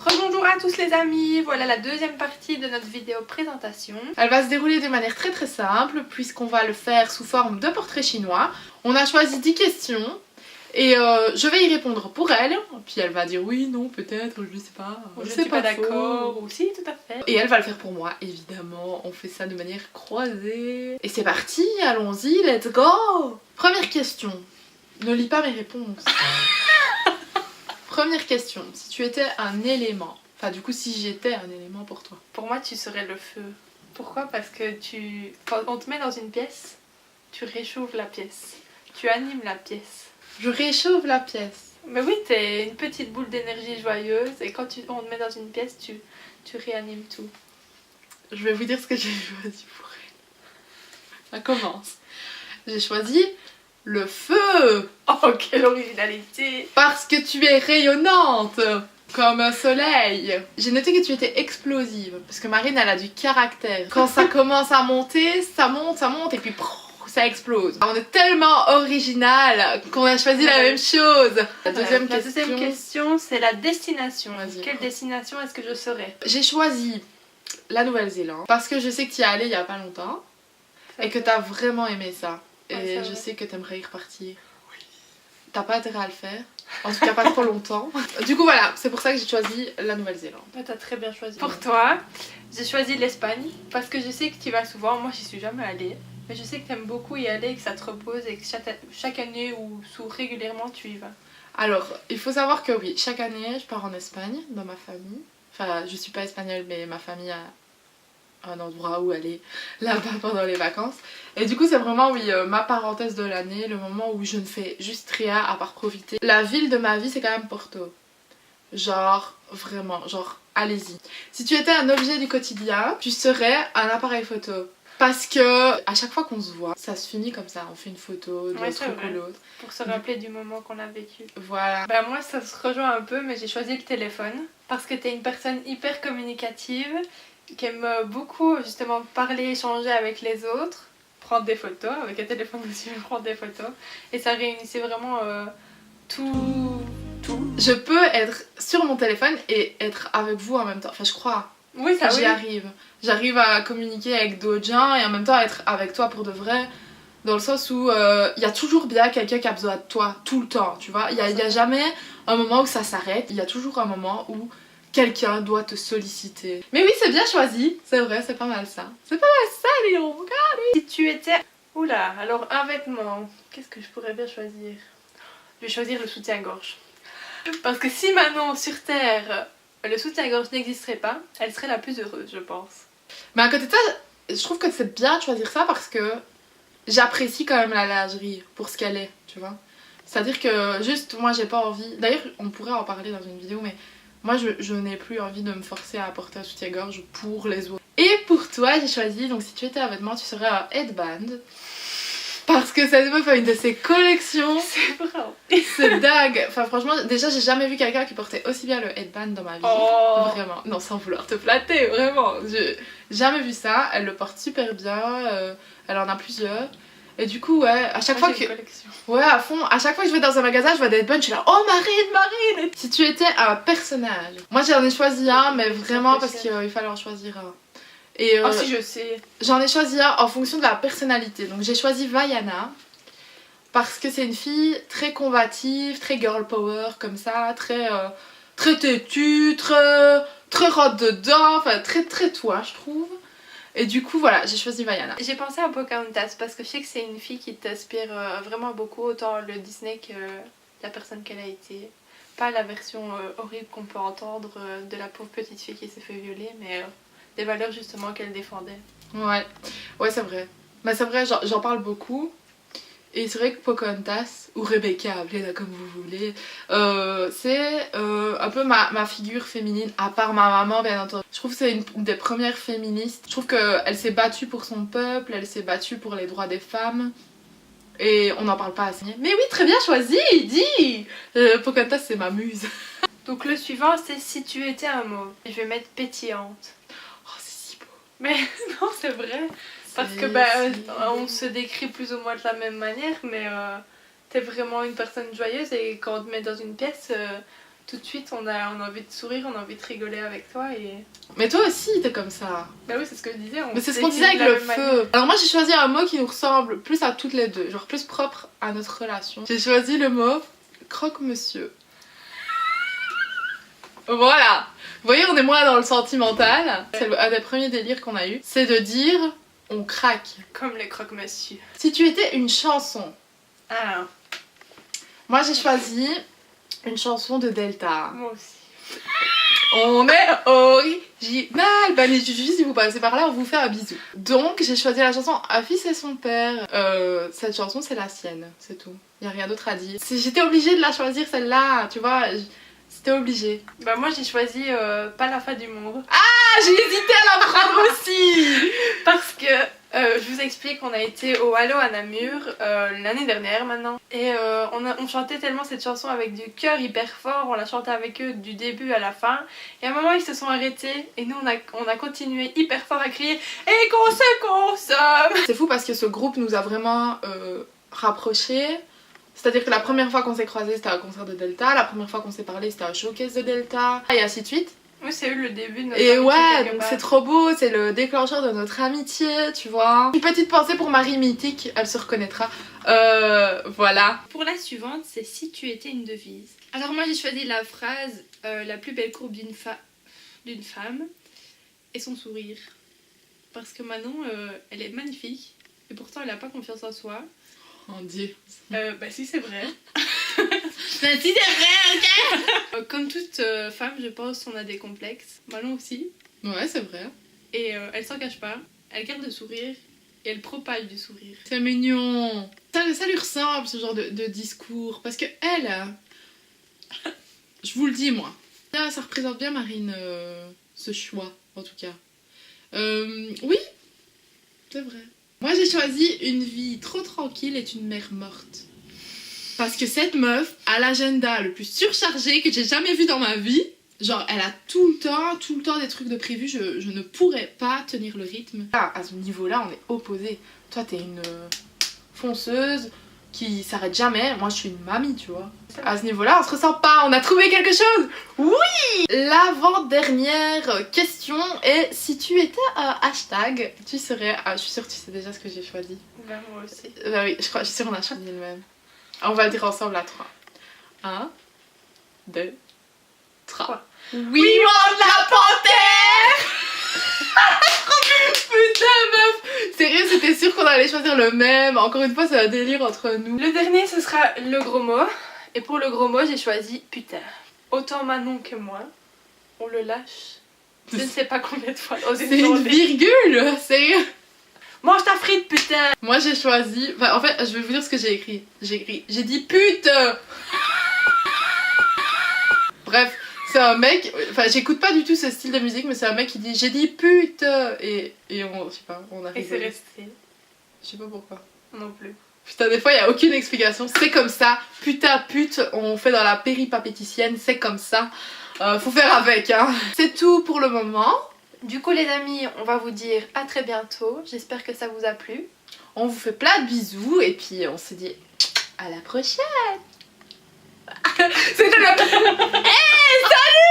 Rebonjour à tous les amis, voilà la deuxième partie de notre vidéo présentation. Elle va se dérouler de manière très simple puisqu'on va le faire sous forme de portrait chinois. On a choisi 10 questions et je vais y répondre pour elle. Puis elle va dire oui, non, peut-être, je sais pas. Je suis pas d'accord, ou si, tout à fait. Et Et elle va le faire pour moi, évidemment. On fait ça de manière croisée. Et c'est parti, allons-y, let's go! Première question. Ne lis pas mes réponses. Première question, si tu étais un élément, enfin du coup si j'étais un élément pour toi. Pour moi tu serais le feu. Pourquoi? Parce que quand on te met dans une pièce, tu réchauffes la pièce. Tu animes la pièce. Je réchauffe la pièce. Mais oui, t'es une petite boule d'énergie joyeuse et quand on te met dans une pièce, tu réanimes tout. Je vais vous dire ce que j'ai choisi pour elle. Ça commence. J'ai choisi le feu. Oh, quelle originalité! Parce que tu es rayonnante comme un soleil. J'ai noté que tu étais explosive. Parce que Marine, elle a du caractère. Quand ça commence à monter, ça monte et puis ça explose. On est tellement original qu'on a choisi la même chose. La deuxième question, c'est la destination. Quelle destination est-ce que je serais? J'ai choisi la Nouvelle-Zélande. Parce que je sais que tu y es allée il y a pas longtemps. Et que tu as vraiment aimé ça. Et je sais que tu aimerais y repartir. T'as pas intérêt à le faire, en tout cas pas trop longtemps. Du coup voilà, c'est pour ça que j'ai choisi la Nouvelle-Zélande. T'as très bien choisi. Pour toi, j'ai choisi l'Espagne parce que je sais que tu vas souvent, moi j'y suis jamais allée. Mais je sais que t'aimes beaucoup y aller, que ça te repose et que chaque année ou régulièrement tu y vas. Alors, il faut savoir que oui, chaque année je pars en Espagne, dans ma famille. Enfin, je suis pas espagnole mais ma famille a un endroit où aller là-bas pendant les vacances. Et du coup c'est vraiment oui ma parenthèse de l'année, le moment où je ne fais juste rien à part profiter. La ville de ma vie c'est quand même Porto. Genre vraiment, genre allez-y. Si tu étais un objet du quotidien, tu serais un appareil photo. Parce que à chaque fois qu'on se voit, ça se finit comme ça, on fait une photo de l'autre ou l'autre. Pour se rappeler du moment qu'on a vécu. Voilà. Bah moi ça se rejoint un peu mais j'ai choisi le téléphone. Parce que t'es une personne hyper communicative, qui aime beaucoup justement parler, échanger avec les autres, prendre des photos, avec un téléphone aussi, prendre des photos. Et ça réunissait vraiment tout. Je peux être sur mon téléphone et être avec vous en même temps. Enfin, je crois. Oui, ça j'y arrive. J'arrive à communiquer avec d'autres gens et en même temps être avec toi pour de vrai. Dans le sens où il y a toujours bien quelqu'un qui a besoin de toi, tout le temps, tu vois. Il y a jamais un moment où ça s'arrête. Il y a toujours un moment où quelqu'un doit te solliciter. Mais oui, c'est bien choisi. C'est vrai, c'est pas mal ça. C'est pas mal ça, Léon. Regardez. Si tu étais... Oula, alors un vêtement, qu'est-ce que je pourrais bien choisir? Je vais choisir le soutien-gorge. Parce que si maintenant sur Terre, le soutien-gorge n'existerait pas, elle serait la plus heureuse, je pense. Mais à côté de ça, je trouve que c'est bien de choisir ça parce que j'apprécie quand même la lingerie pour ce qu'elle est, tu vois. C'est-à-dire que juste, moi j'ai pas envie... D'ailleurs, on pourrait en parler dans une vidéo, mais... Moi, je n'ai plus envie de me forcer à porter un soutien-gorge pour les autres. Et pour toi, j'ai choisi, donc si tu étais un vêtement, tu serais un headband. Parce que cette meuf a une de ses collections. C'est vrai. C'est dingue. Enfin, franchement, déjà, j'ai jamais vu quelqu'un qui portait aussi bien le headband dans ma vie. Oh. Vraiment. Non, sans vouloir te flatter, vraiment. J'ai jamais vu ça. Elle le porte super bien. Elle en a plusieurs. Et du coup, ouais, à chaque fois que... Ouais, à fond. À chaque fois que je vais dans un magasin, je vois des headbands, je suis là, oh Marine. Si tu étais un personnage. Moi, j'en ai choisi un, mais vraiment parce qu'il fallait en choisir un. Et oh si, je sais. J'en ai choisi un en fonction de la personnalité. Donc j'ai choisi Vaiana. Parce que c'est une fille très combative, très girl power, comme ça. Très têtue, très rentre dedans. Enfin, très toi, je trouve. Et du coup voilà, j'ai choisi Vaiana. J'ai pensé à Pocahontas parce que je sais que c'est une fille qui t'inspire vraiment beaucoup, autant le Disney que la personne qu'elle a été. Pas la version horrible qu'on peut entendre de la pauvre petite fille qui s'est fait violer, mais des valeurs justement qu'elle défendait. Ouais c'est vrai. Mais c'est vrai, j'en parle beaucoup. Et c'est vrai que Pocahontas, ou Rebecca, appelez-la comme vous voulez, c'est un peu ma figure féminine, à part ma maman bien entendu. Je trouve que c'est une des premières féministes. Je trouve qu'elle s'est battue pour son peuple, elle s'est battue pour les droits des femmes. Et on n'en parle pas assez. Mais oui, très bien choisi, dis Pocahontas, c'est ma muse. Donc le suivant, c'est si tu étais un mot. Je vais mettre pétillante. Oh, c'est si beau. Mais non, c'est vrai. Parce que on se décrit plus ou moins de la même manière, mais t'es vraiment une personne joyeuse et quand on te met dans une pièce, tout de suite on a envie de sourire, on a envie de rigoler avec toi et... Mais toi aussi t'es comme ça. Bah oui, c'est ce que je disais. Mais c'est ce qu'on disait avec le feu. Alors moi j'ai choisi un mot qui nous ressemble plus à toutes les deux, genre plus propre à notre relation. J'ai choisi le mot croque-monsieur. Voilà. Vous voyez, on est moins dans le sentimental. C'est un des premiers délires qu'on a eu. C'est de dire on craque. Comme les croque-monsieur. Si tu étais une chanson. Ah. Moi j'ai choisi une chanson de Delta. Moi aussi. On est original. Bah les Juju, si vous passez par là, on vous fait un bisou. Donc j'ai choisi la chanson Un fils et son père. Cette chanson c'est la sienne, c'est tout. Y a rien d'autre à dire. J'étais obligée de la choisir celle-là, tu vois. C'était obligé. Bah moi j'ai choisi Pas la fin du monde. Ah, j'ai hésité à la prendre aussi. Parce que je vous explique, on a été au Halo à Namur l'année dernière maintenant. Et on chantait tellement cette chanson avec du cœur hyper fort, on l'a chanté avec eux du début à la fin. Et à un moment ils se sont arrêtés et nous on a continué hyper fort à crier et qu'on se consomme. C'est fou parce que ce groupe nous a vraiment rapprochés. C'est-à-dire que la première fois qu'on s'est croisés c'était à un concert de Delta, la première fois qu'on s'est parlé c'était à un showcase de Delta, et ainsi de suite. Oui, c'est eu le début de notre et amitié. Ouais, donc c'est trop beau, c'est le déclencheur de notre amitié, tu vois. Une petite pensée pour Marie Mythique, elle se reconnaîtra. Voilà. Pour la suivante, c'est si tu étais une devise. Alors moi j'ai choisi la phrase la plus belle courbe d'une femme et son sourire. Parce que Manon, elle est magnifique et pourtant elle n'a pas confiance en soi. Oh Dieu. Bah si c'est vrai. Si c'est vrai, ok. Comme toute femme, je pense, on a des complexes. Manon aussi. Ouais, c'est vrai. Et elle s'en cache pas. Elle garde le sourire et elle propage du sourire. C'est mignon. Ça lui ressemble ce genre de discours. Parce que elle, je vous le dis moi, ça représente bien Marine, ce choix en tout cas. Oui, c'est vrai. Moi j'ai choisi une vie trop tranquille est une mère morte. Parce que cette meuf a l'agenda le plus surchargé que j'ai jamais vu dans ma vie. Genre elle a tout le temps des trucs de prévu, je ne pourrais pas tenir le rythme. Ah, à ce niveau-là on est opposés. Toi t'es une fonceuse qui s'arrête jamais, moi je suis une mamie tu vois. À ce niveau-là on se ressent pas, on a trouvé quelque chose. Oui. L'avant-dernière question est si tu étais un hashtag, tu serais... Ah, je suis sûre que tu sais déjà ce que j'ai choisi. Bah moi aussi. Bah oui, je suis sûre qu'on a choisi le même. On va le dire ensemble à 3. 1, 2, 3. We want la panthère. Putain meuf. Sérieux, c'était sûr qu'on allait choisir le même. Encore une fois, c'est un délire entre nous. Le dernier, ce sera le gros mot. Et pour le gros mot, j'ai choisi putain. Autant Manon que moi, on le lâche. Je ne sais pas combien de fois dans C'est une une journée. virgule, sérieux. Mange ta frite, putain. Moi j'ai choisi... Enfin, en fait, je vais vous dire ce que j'ai écrit. J'ai dit pute. Bref, c'est un mec... Enfin, j'écoute pas du tout ce style de musique, mais c'est un mec qui dit j'ai dit pute. Et on... Je sais pas, on a Et c'est rigolé. resté. Je sais pas pourquoi. Non plus. Putain, des fois, il y a aucune explication. C'est comme ça. Putain, pute, on fait dans la péripapéticienne. C'est comme ça. Faut faire avec, hein. C'est tout pour le moment. Du coup les amis, on va vous dire à très bientôt. J'espère que ça vous a plu. On vous fait plein de bisous. Et puis, on se dit à la prochaine. C'était la... Hey, salut.